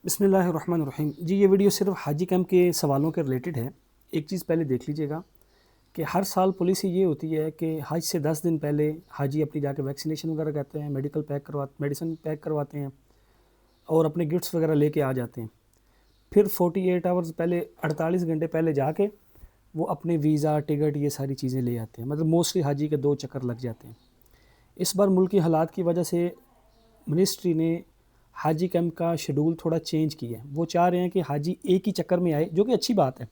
बिस्मिल्लाहिर्रहमानिर्रहीम जी। ये वीडियो सिर्फ हाजी कैंप के सवालों के रिलेटेड है। एक चीज़ पहले देख लीजिएगा कि हर साल पॉलिसी ये होती है कि हज से 10 दिन पहले हाजी अपनी जाके वैक्सीनेशन वगैरह करते हैं, मेडिसिन पैक करवाते हैं और अपने गिफ्ट्स वगैरह लेके आ जाते हैं। फिर 48 आवर्स पहले, 48 घंटे पहले जाके वो अपने वीज़ा, टिकट, ये सारी चीज़ें ले आते हैं। मतलब मोस्टली हाजी के 2 चक्कर लग जाते हैं। इस बार मुल्क की हालात की वजह से मिनिस्ट्री ने हाजी कैंप का शेड्यूल थोड़ा चेंज किया है। वो चाह रहे हैं कि हाजी एक ही चक्कर में आए, जो कि अच्छी बात है,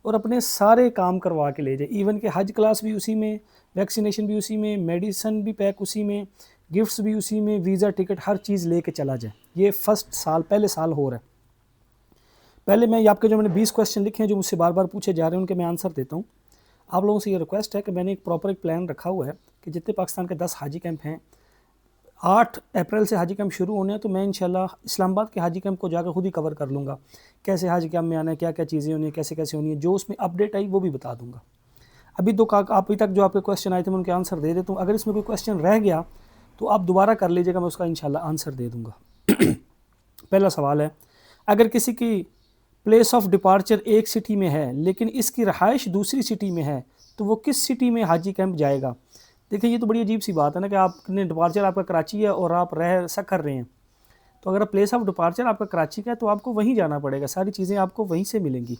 और अपने सारे काम करवा के ले जाए। इवन कि हज क्लास भी उसी में, वैक्सीनेशन भी उसी में, मेडिसिन भी पैक उसी में, गिफ्ट्स भी उसी में, वीज़ा, टिकट, हर चीज़ लेके चला जाए। ये पहले साल हो रहा है। पहले मैं आपके जो मैंने 20 क्वेश्चन लिखे हैं जो मुझसे बार बार पूछे जा रहे हैं, उनके मैं आंसर देता हूँ। आप लोगों से ये रिक्वेस्ट है कि मैंने एक प्रॉपर प्लान रखा हुआ है कि जितने पाकिस्तान के 10 हाजी कैंप हैं, 8 अप्रैल से हाजी कैंप शुरू होने हैं, तो मैं इंशाल्लाह इस्लामाबाद के हाजी कैंप को जाकर खुद ही कवर कर लूँगा। कैसे हाजी कैंप में आना है, क्या क्या चीज़ें होनी है, कैसे कैसे होनी है, जो उसमें अपडेट आई वो भी बता दूँगा। अभी तक जो आपके क्वेश्चन आए थे मैं उनके आंसर दे देता हूँ। अगर इसमें कोई क्वेश्चन रह गया तो आप दोबारा कर लीजिएगा, मैं उसका इंशाल्लाह आंसर दे दूँगा। पहला सवाल है, अगर किसी की प्लेस ऑफ डिपार्चर एक सिटी में है लेकिन इसकी रहाइश दूसरी सिटी में है, तो वो किस सिटी में हाजी कैंप जाएगा? देखिए, ये तो बड़ी अजीब सी बात है ना कि आपने डिपार्चर आपका कराची है और आप कर रहे हैं। तो अगर प्लेस ऑफ डिपार्चर आपका कराची का है तो आपको वहीं जाना पड़ेगा, सारी चीज़ें आपको वहीं से मिलेंगी।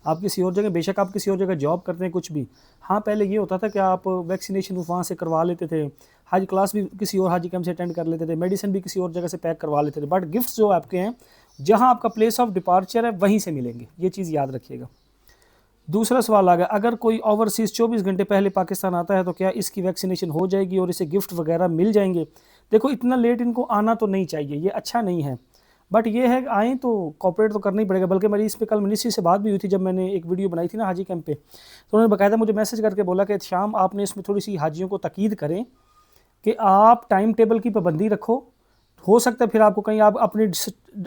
आप किसी और जगह, बेशक आप किसी और जगह जॉब करते हैं, कुछ भी, हाँ पहले ये होता था कि आप वैक्सीनेशन वहाँ से करवा लेते थे, हज क्लास भी किसी और हाजी कैंप से अटेंड कर लेते थे, मेडिसिन भी किसी और जगह से पैक करवा लेते थे, बट गिफ्ट्स जो आपके हैं, जहाँ आपका प्लेस ऑफ डिपार्चर है वहीं से मिलेंगे। ये चीज़ याद रखिएगा। दूसरा सवाल आ गया, अगर कोई ओवरसीज़ 24 घंटे पहले पाकिस्तान आता है तो क्या इसकी वैक्सीनेशन हो जाएगी और इसे गिफ्ट वगैरह मिल जाएंगे? देखो, इतना लेट इनको आना तो नहीं चाहिए, ये अच्छा नहीं है, बट ये है कि आएँ तो कॉपरेट तो करना ही पड़ेगा। बल्कि मेरी इस पर कल मिनिस्ट्री से बात भी हुई थी, जब मैंने एक वीडियो बनाई थी ना हाजी कैंप पे, तो उन्होंने बाकायदा मुझे मैसेज करके बोला कि शाम आपने इसमें थोड़ी सी हाजियों को ताकीद करें कि आप टाइम टेबल की पाबंदी रखो। हो सकता है फिर आपको कहीं आप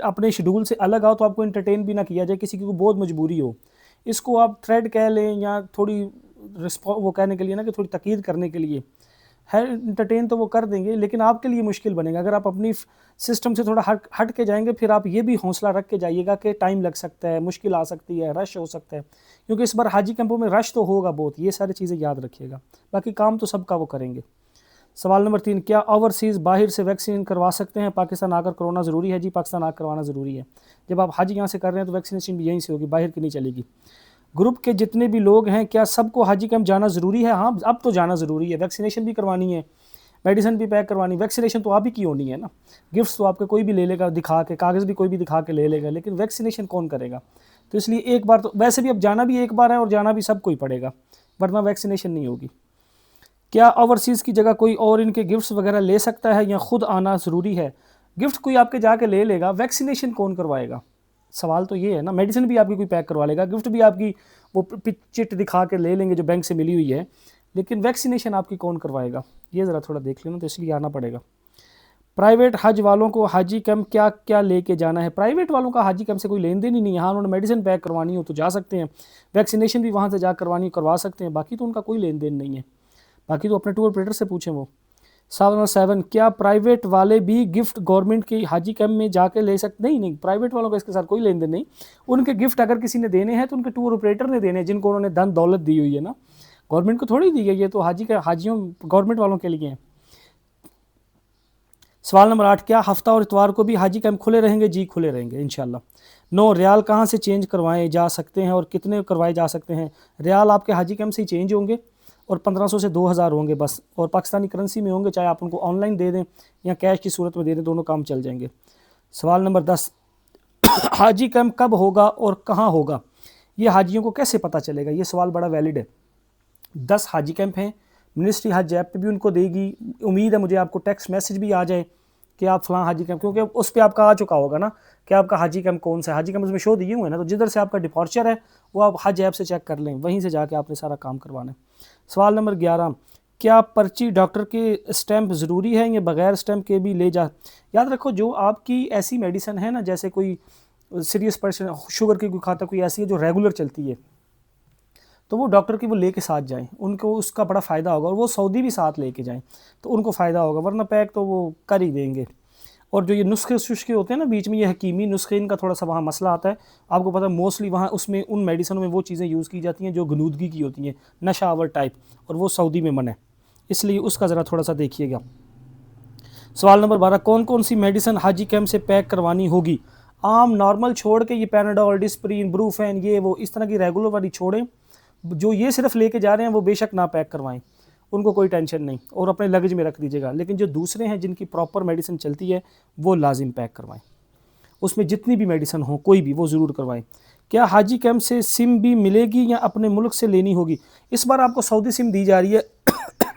अपने शेड्यूल से अलग आओ तो आपको इंटरटेन भी ना किया जाए, किसी की कोई बहुत मजबूरी हो। इसको आप थ्रेड कह लें या थोड़ी वो कहने के लिए ना कि थोड़ी ताकीद करने के लिए है, इंटरटेन तो वो कर देंगे, लेकिन आपके लिए मुश्किल बनेगा। अगर आप अपनी सिस्टम से थोड़ा हट के जाएंगे, फिर आप ये भी हौसला रख के जाइएगा कि टाइम लग सकता है, मुश्किल आ सकती है, रश हो सकता है, क्योंकि इस बार हाजी कैंपों में रश तो होगा बहुत। ये सारी चीज़ें याद रखिएगा, बाकी काम तो सबका वो करेंगे। सवाल नंबर 3, क्या ओवरसीज़ बाहर से वैक्सीन करवा सकते हैं? पाकिस्तान आकर करवाना ज़रूरी है? जी, पाकिस्तान आकर करवाना ज़रूरी है। जब आप हाजी यहाँ से कर रहे हैं तो वैक्सीनेशन भी यहीं से होगी, बाहर की नहीं चलेगी। ग्रुप के जितने भी लोग हैं, क्या सबको हाजी कैंप जाना ज़रूरी है? हाँ, अब तो जाना ज़रूरी है। वैक्सीनेशन भी करवानी है, मेडिसिन भी पैक करवानी। वैक्सीनेशन तो आप ही की होनी है ना, गिफ्ट्स तो आपके कोई भी ले लेगा दिखा के, कागज़ भी कोई भी दिखा के ले लेगा, लेकिन वैक्सीनेशन कौन करेगा? तो इसलिए एक बार तो, वैसे भी अब जाना भी एक बार है और जाना भी सबको ही पड़ेगा, वरना वैक्सीनेशन नहीं होगी। क्या ओवरसीज़ की जगह कोई और इनके गिफ्ट्स वगैरह ले सकता है या खुद आना ज़रूरी है? गिफ्ट कोई आपके जाके ले लेगा, वैक्सीनेशन कौन करवाएगा? सवाल तो ये है ना। मेडिसिन भी आपकी कोई पैक करवा लेगा, गिफ्ट भी आपकी वो चिट दिखा के ले लेंगे जो बैंक से मिली हुई है, लेकिन वैक्सीनेशन आपकी कौन करवाएगा? ये ज़रा थोड़ा देख लेना, तो इसलिए आना पड़ेगा। प्राइवेट हज वालों को हाजी कैंप क्या क्या लेके जाना है? प्राइवेट वालों का हाजी कैंप से कोई लेन देन ही नहीं है। हाँ, उन्होंने मेडिसिन पैक करवानी हो तो जा सकते हैं, वैक्सीनेशन भी वहाँ से जा करवानी करवा सकते हैं, बाकी तो उनका कोई लेन देन नहीं है। बाकी तो अपने टूर ऑपरेटर से पूछें वो। सवाल नंबर 7, क्या प्राइवेट वाले भी गिफ्ट गवर्नमेंट की हाजी कैंप में जाके ले सकते? नहीं, प्राइवेट वालों का इसके साथ कोई लेन देन नहीं। उनके गिफ्ट अगर किसी ने देने हैं तो उनके टूर ऑपरेटर ने देने हैं, जिनको उन्होंने धन दौलत दी हुई है ना, गवर्नमेंट को थोड़ी दी गई है। तो हाजियों गवर्नमेंट वालों के लिए हैं। सवाल नंबर 8, क्या हफ्ता और इतवार को भी हाजी कैंप खुले रहेंगे? जी, खुले रहेंगे इंशाल्लाह। 9, रियाल कहाँ से चेंज करवाए जा सकते हैं और कितने करवाए जा सकते हैं? रियाल आपके हाजी कैंप से ही चेंज होंगे और 1500 से 2000 होंगे बस, और पाकिस्तानी करेंसी में होंगे, चाहे आप उनको ऑनलाइन दे दें या कैश की सूरत में दे दें, दोनों काम चल जाएंगे। सवाल नंबर 10, हाजी कैंप कब होगा और कहाँ होगा? ये हाजियों को कैसे पता चलेगा? ये सवाल बड़ा वैलिड है। 10 हाजी कैंप हैं, मिनिस्ट्री हज ऐप पे भी उनको देगी। उम्मीद है मुझे आपको टेक्स्ट मैसेज भी आ जाए कि आप फलां हाजी कैंप, क्योंकि उस पर आपका आ चुका होगा ना कि आपका हाजी कैंप कौन सा है। हाजी कैंप उसमें शो दिए हुए हैं ना, तो जिधर से आपका डिपार्चर है वो आप हज ऐप से चेक कर लें, वहीं से जाके आपने सारा काम करवाना है। सवाल नंबर 11, क्या पर्ची डॉक्टर के स्टैंप ज़रूरी है या बग़ैर स्टैंप के भी ले जा? याद रखो, जो आपकी ऐसी मेडिसिन है ना, जैसे कोई सीरियस पर्सन, शुगर की कोई खाता कोई ऐसी है जो रेगुलर चलती है, तो वो डॉक्टर की वो लेके साथ जाएं, उनको उसका बड़ा फ़ायदा होगा। और वो सऊदी भी साथ लेके जाएं तो उनको फ़ायदा होगा, वरना पैक तो वो कर ही देंगे। और जो ये नुस्खे शुस्खे होते हैं ना बीच में, ये हकीमी नुस्खे, इनका थोड़ा सा वहाँ मसला आता है। आपको पता है मोस्टली वहाँ उसमें उन मेडिसिनों में वो चीज़ें यूज़ की जाती हैं जो गनूदगी की होती हैं, नशा आवर टाइप, और वो सऊदी में मन है, इसलिए उसका ज़रा थोड़ा सा देखिएगा। सवाल नंबर 12, कौन कौन सी मेडिसिन हाजी कैंप से पैक करवानी होगी? आम नॉर्मल छोड़ के, ये पैनाडोल, डिस्प्रिन, ब्रूफेन, ये वो इस तरह की रेगुलर वाली छोड़ें। जो ये सिर्फ लेके जा रहे हैं वो बेशक ना पैक करवाएं, उनको कोई टेंशन नहीं, और अपने लगेज में रख दीजिएगा। लेकिन जो दूसरे हैं जिनकी प्रॉपर मेडिसिन चलती है वो लाजिम पैक करवाएं, उसमें जितनी भी मेडिसिन हो कोई भी वो ज़रूर करवाएं। क्या हाजी कैंप से सिम भी मिलेगी या अपने मुल्क से लेनी होगी? इस बार आपको सऊदी सिम दी जा रही है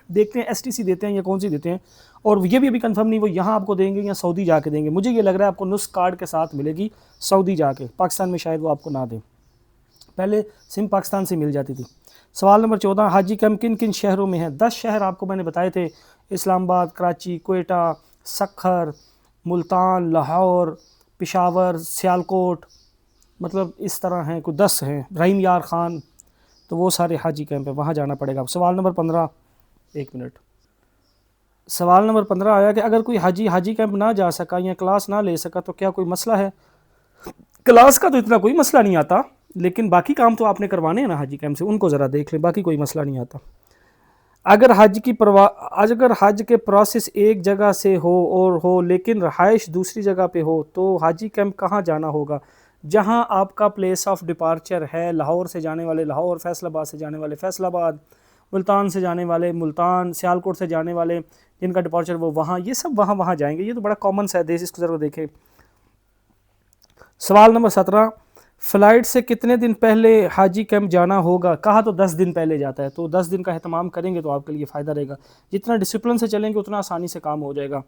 देखते हैं एसटीसी देते हैं या कौन सी देते हैं, और ये भी अभी कंफर्म नहीं वो यहाँ आपको देंगे या सऊदी जाके देंगे। मुझे ये लग रहा है आपको नुस्ख कार्ड के साथ मिलेगी सऊदी जाके, पाकिस्तान में शायद वो आपको ना दें, पहले सिम पाकिस्तान से मिल जाती थी। सवाल नंबर 14, हाजी कैंप किन किन शहरों में है? 10 शहर आपको मैंने बताए थे, इस्लामाबाद, कराची, कोयटा, सखर, मुल्तान, लाहौर, पेशावर, सियालकोट, मतलब इस तरह हैं, कुछ 10 हैं, रहीम यार ख़ान, तो वो सारे हाजी कैंप है, वहाँ जाना पड़ेगा। सवाल नंबर 15, एक मिनट, सवाल नंबर 15 आया कि अगर कोई हाजी कैंप ना जा सका या क्लास ना ले सका तो क्या कोई मसला है? क्लास का तो इतना कोई मसला नहीं आता, लेकिन बाकी काम तो आपने करवाने हैं ना हाजी कैंप से, उनको ज़रा देख लें, बाकी कोई मसला नहीं आता। अगर हज के प्रोसेस एक जगह से हो लेकिन रहाइश दूसरी जगह पे हो तो हाजी कैंप कहाँ जाना होगा? जहाँ आपका प्लेस ऑफ डिपार्चर है, लाहौर से जाने वाले लाहौर, फैसलाबाद से जाने वाले फैसलाबाद, मुल्तान से जाने वाले मुल्तान, सियालकोट से जाने वाले जिनका डिपार्चर वो वहाँ, ये सब वहाँ जाएंगे। ये तो बड़ा कॉमन सा है देश, इसको ज़रा देखें। सवाल नंबर 17, फ़्लाइट से कितने दिन पहले हाजी कैंप जाना होगा? कहा तो 10 दिन पहले जाता है, तो 10 दिन का एहतमाम करेंगे तो आपके लिए फ़ायदा रहेगा। जितना डिसिप्लिन से चलेंगे उतना आसानी से काम हो जाएगा,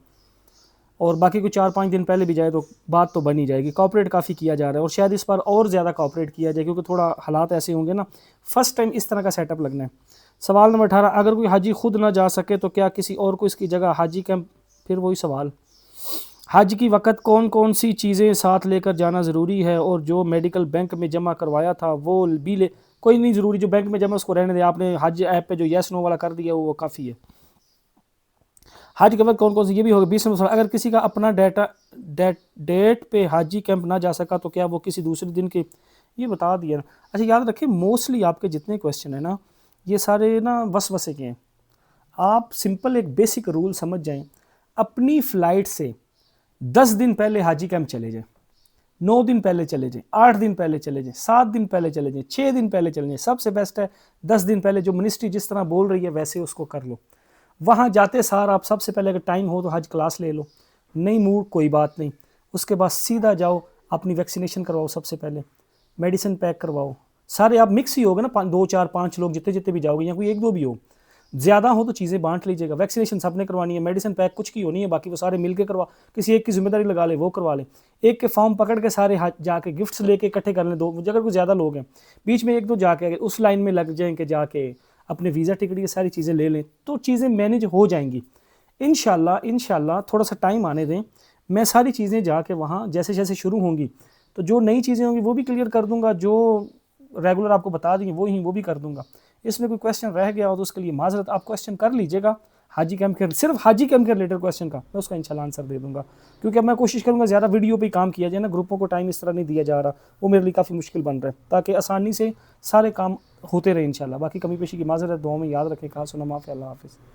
और बाकी को 4-5 दिन पहले भी जाए तो बात तो बन ही जाएगी। कॉपरेट काफ़ी किया जा रहा है और शायद इस बार और ज़्यादा कॉपरेट किया जाए, क्योंकि थोड़ा हालात ऐसे होंगे ना, फ़र्स्ट टाइम इस तरह का सेटअप लगना है। सवाल नंबर 18, अगर कोई हाजी खुद ना जा सके तो क्या किसी और को इसकी जगह हाजी कैंप? फिर वही सवाल, हज की वक़्त कौन कौन सी चीज़ें साथ लेकर जाना ज़रूरी है? और जो मेडिकल बैंक में जमा करवाया था वो भी ले, कोई नहीं ज़रूरी, जो बैंक में जमा उसको रहने दें, आपने हज ऐप पे जो येस नो वाला कर दिया वो काफ़ी है। हज के वक्त कौन कौन सी, ये भी होगा 20 नंबर, अगर किसी का अपना डेट पे हाजी कैंप ना जा सका तो क्या वो किसी दूसरे दिन के, ये बता दिया ना। अच्छा याद रखें, मोस्टली आपके जितने क्वेश्चन है ना ये सारे ना वसवसे के हैं। आप सिंपल एक बेसिक रूल समझ जाएं, अपनी फ़्लाइट से 10 दिन पहले हाजी कैंप चले जाएं, 9 दिन पहले चले जाएं, 8 दिन पहले चले जाएं, 7 दिन पहले चले जाएं, 6 दिन पहले चले जाएं, सबसे बेस्ट है 10 दिन पहले। जो मिनिस्ट्री जिस तरह बोल रही है वैसे उसको कर लो। वहाँ जाते सार आप सबसे पहले अगर टाइम हो तो हज क्लास ले लो, नहीं मूड कोई बात नहीं, उसके बाद सीधा जाओ अपनी वैक्सीनेशन करवाओ, सबसे पहले मेडिसिन पैक करवाओ। सारे आप मिक्स ही होगे ना, 2 4 5 लोग जितने जितने भी जाओगे, या कोई 1 2 भी हो, ज़्यादा हो तो चीज़ें बांट लीजिएगा। वैक्सीनेशन सबने करवानी है, मेडिसिन पैक कुछ की होनी है, बाकी वो सारे मिल के करवा, किसी एक की जिम्मेदारी लगा ले वो करवा ले। एक के फॉर्म पकड़ के सारे जाके गिफ्ट्स लेके इकट्ठे कर लें, 2 अगर कोई ज़्यादा लोग हैं, बीच में 1 2 जाके उस लाइन में लग जाएँ कि जाके अपने वीज़ा टिकट ये सारी चीज़ें ले लें, तो चीज़ें मैनेज हो जाएंगी इंशाल्लाह। थोड़ा सा टाइम आने दें, मैं सारी चीज़ें जाके वहाँ जैसे जैसे शुरू होंगी तो जो नई चीज़ें होंगी वो भी क्लियर कर दूंगा, जो रेगुलर आपको बता देंगे वो भी कर दूंगा। इसमें कोई क्वेश्चन रह गया हो तो उसके लिए माजरत, आप क्वेश्चन कर लीजिएगा हाजी कैंप के, सिर्फ हाजी कैंप के रिलेटेड क्वेश्चन का मैं उसका इंशाल्लाह आंसर दे दूंगा। क्योंकि अब मैं कोशिश करूंगा ज़्यादा वीडियो पे काम किया जाए ना, ग्रुपों को टाइम इस तरह नहीं दिया जा रहा, वो मेरे लिए काफ़ी मुश्किल बन रहा है, ताकि आसानी से सारे काम होते रहे इंशाल्लाह। बाकी कमी पेशी की माजरत, दुआ में याद रखें, कहा सुना माफ़, अल्लाह हाफ़िज़।